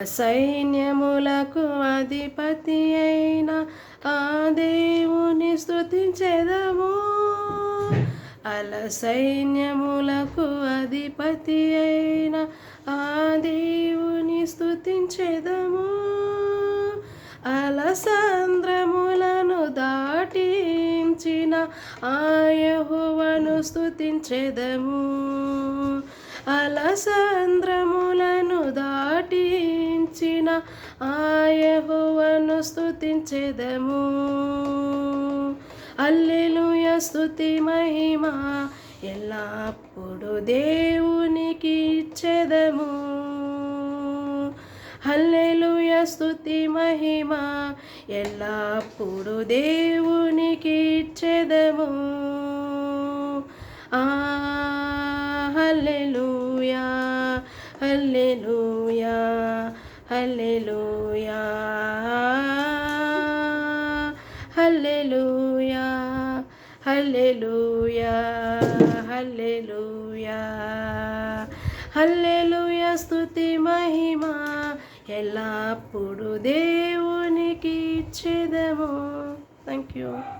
సైన్యములకు అధిపతి అయిన ఆ దేవుని స్తుతించెదము. అల సైన్యములకు అధిపతి అయిన ఆ దేవుని స్తుతించెదము. అలసంద్రములను దాటించిన ఆ యెహోవాను స్తుతించెదము. అలసంద్రములను దాటించిన ఆ యెహోవాను స్తుతించెదము. హల్లెలూయా స్తుతి మహిమ ఎల్లప్పుడు దేవునికి ఇచ్చెదము. హల్లెలూయా స్తుతి మహిమ ఎల్లప్పుడు దేవునికి ఇచ్చెదము. హల్లెలూయా హల్లెలూయా హల్లెలూయా హల్లెలూయా హల్లెలూయా హల్లెలూయా హల్లెలూయా స్తుతి మహిమ ఎల్లప్పుడు దేవునికి ఇచ్చెదము. Thank you.